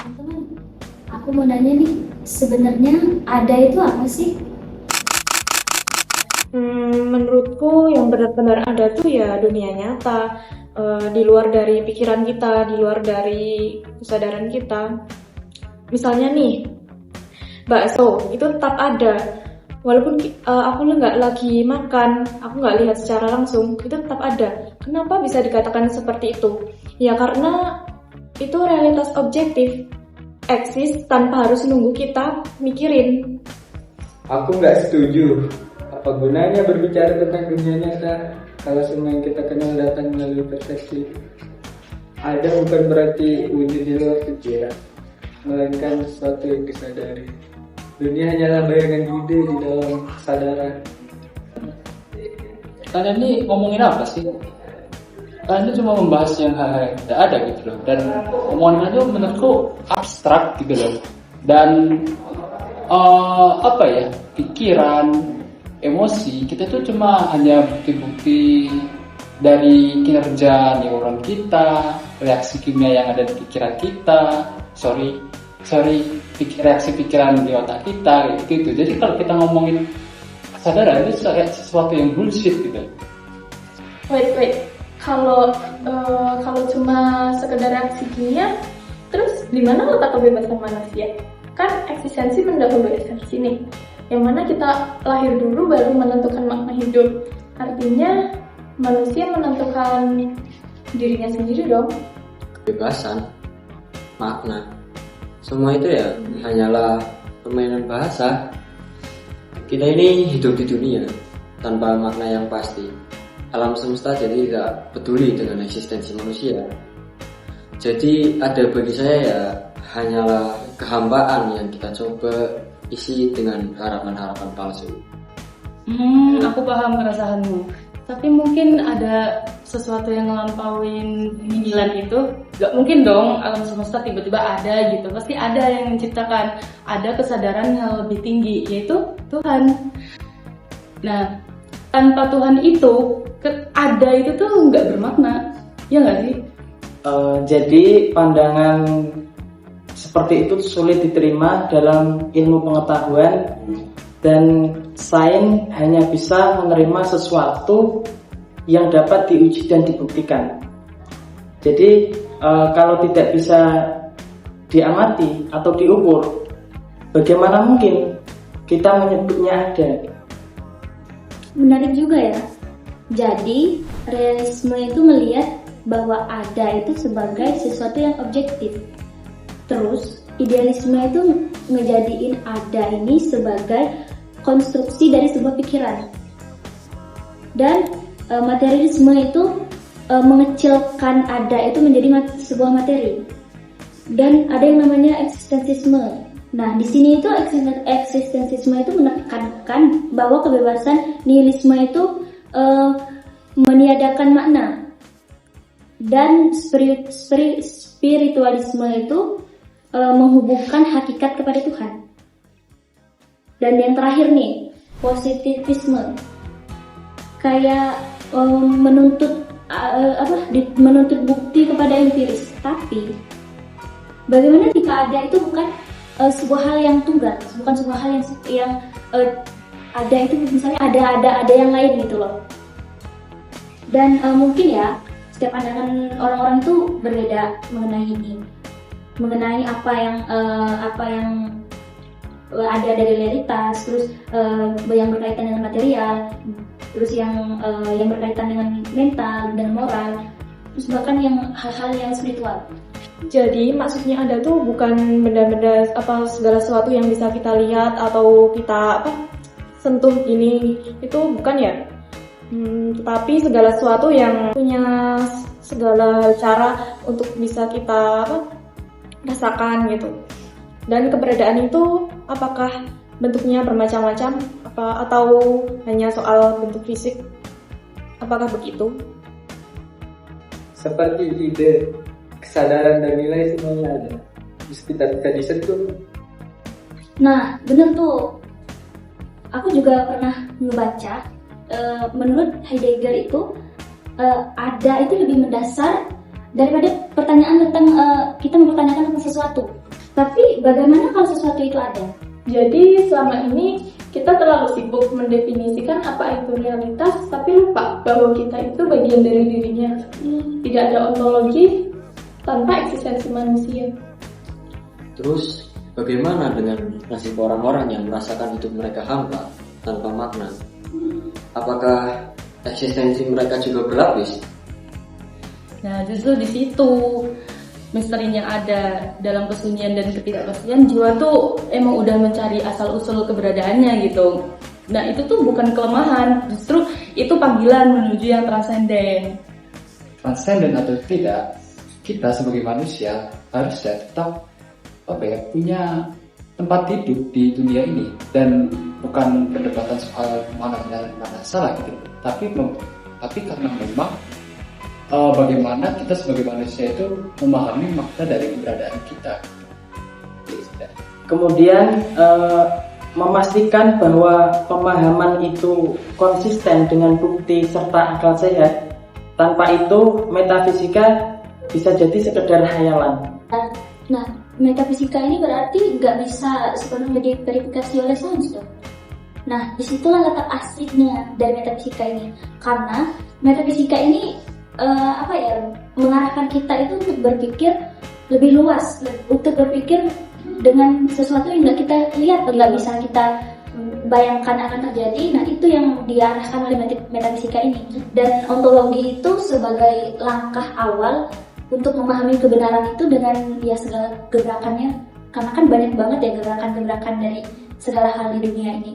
Teman-teman, aku mau nanya nih, sebenarnya ada itu apa sih? Menurutku yang benar-benar ada tuh ya dunia nyata, di luar dari pikiran kita, di luar dari kesadaran kita. Misalnya nih, bakso itu tetap ada. Walaupun aku nggak lagi makan, aku nggak lihat secara langsung, itu tetap ada. Kenapa bisa dikatakan seperti itu? Ya karena itu realitas objektif, eksis tanpa harus nunggu kita mikirin. Aku nggak setuju. Apa gunanya berbicara tentang dunia nyata kalau semua yang kita kenal datang melalui persepsi? Ada bukan berarti wujud di luar pikiran, melainkan sesuatu yang disadari. Dunia hanyalah bayangan ide di dalam kesadaran. Kalian ini ngomongin apa sih? Kalian itu cuma membahas yang hal-hal yang tidak ada gitu loh. Dan omongan kalian itu menurutku abstrak gitu loh. Dan pikiran, emosi, kita itu cuma hanya bukti-bukti dari kinerja neuron kita, reaksi kimia yang ada di pikiran kita, reaksi pikiran di otak kita gitu. Jadi kalau kita ngomongin kesadaran itu kayak sesuatu yang bullshit gitu. Wait. Kalau cuma sekedar reaksi kimia, terus di mana letak kebebasan manusia? Kan eksistensi mendapat eksistensi nih. Yang mana kita lahir dulu baru menentukan makna hidup. Artinya manusia menentukan dirinya sendiri dong. Kebebasan, makna, semua itu ya hanyalah permainan bahasa. Kita ini hidup di dunia tanpa makna yang pasti. Alam semesta jadi tidak peduli dengan eksistensi manusia. Jadi ada bagi saya ya hanyalah kehambaan yang kita coba isi dengan harapan-harapan palsu. Aku paham keresahanmu. Tapi mungkin ada sesuatu yang ngelampauin nihil itu. Gak mungkin dong alam semesta tiba-tiba ada gitu. Pasti ada yang menciptakan. Ada kesadaran yang lebih tinggi, yaitu Tuhan. Nah, tanpa Tuhan itu, ada itu tuh gak bermakna. Ya gak sih? Jadi pandangan seperti itu sulit diterima dalam ilmu pengetahuan, dan sains hanya bisa menerima sesuatu yang dapat diuji dan dibuktikan. Jadi kalau tidak bisa diamati atau diukur, bagaimana mungkin kita menyebutnya ada? Menarik juga ya. Jadi, realisme itu melihat bahwa ada itu sebagai sesuatu yang objektif. Terus, idealisme itu ngejadiin ada ini sebagai konstruksi dari sebuah pikiran. Dan materialisme itu mengecilkan ada itu menjadi sebuah materi. Dan ada yang namanya eksistensisme. Nah, di sini itu eksistensisme itu menekankan bahwa kebebasan, nihilisme itu meniadakan makna. Dan spiritualisme itu menghubungkan hakikat kepada Tuhan. Dan yang terakhir nih, positivisme. Kayak menuntut bukti kepada empiris. Tapi bagaimana jika ada itu bukan sebuah hal yang tunggal, bukan sebuah hal yang ada itu misalnya ada yang lain gitu loh. Dan mungkin ya setiap pandangan orang-orang itu berbeda mengenai ini, mengenai apa yang ada dari realitas, terus yang berkaitan dengan material, terus yang berkaitan dengan mental dan moral, terus bahkan yang hal-hal yang spiritual. Jadi maksudnya ada tuh bukan benda-benda segala sesuatu yang bisa kita lihat atau kita sentuh ini, itu bukan ya. Tetapi segala sesuatu yang punya segala cara untuk bisa kita rasakan gitu. Dan keberadaan itu apakah bentuknya bermacam-macam atau hanya soal bentuk fisik? Apakah begitu? Seperti ide kesadaran dan nilai semuanya ada, tidak bisa disentuh. Nah, bener tuh. Aku juga pernah ngebaca. Menurut Heidegger itu ada itu lebih mendasar daripada pertanyaan tentang kita mempertanyakan tentang sesuatu. Tapi bagaimana kalau sesuatu itu ada? Jadi selama ini kita terlalu sibuk mendefinisikan apa itu realitas, tapi lupa bahwa kita itu bagian dari dirinya. Tidak ada ontologi tanpa eksistensi manusia. Terus bagaimana dengan nasib orang-orang yang merasakan hidup mereka hampa tanpa makna? Apakah eksistensi mereka juga berlapis? Nah, justru di situ misterinya ada. Dalam kesunyian dan ketidakpastian, jiwa tuh emang udah mencari asal-usul keberadaannya gitu. Nah, itu tuh bukan kelemahan, justru itu panggilan menuju yang transenden. Transenden atau tidak, kita sebagai manusia harusnya tetap punya tempat hidup di dunia ini, dan bukan perdebatan soal mana benar mana salah gitu, tapi karena memang bagaimana kita sebagai manusia itu memahami makna dari keberadaan kita. Kemudian memastikan bahwa pemahaman itu konsisten dengan bukti serta akal sehat. Tanpa itu metafisika bisa jadi sekedar hayalan. Nah, metafisika ini berarti nggak bisa sepenuhnya diverifikasi oleh sains dong. Nah, disitulah letak aslinya dari metafisika ini. Karena metafisika ini mengarahkan kita itu untuk berpikir lebih luas, untuk berpikir dengan sesuatu yang nggak kita lihat, nggak bisa kita bayangkan akan terjadi. Nah, itu yang diarahkan oleh metafisika ini. Dan ontologi itu sebagai langkah awal untuk memahami kebenaran itu dengan segala gebrakannya, karena kan banyak banget ya gerakan-gerakan dari segala hal di dunia ini.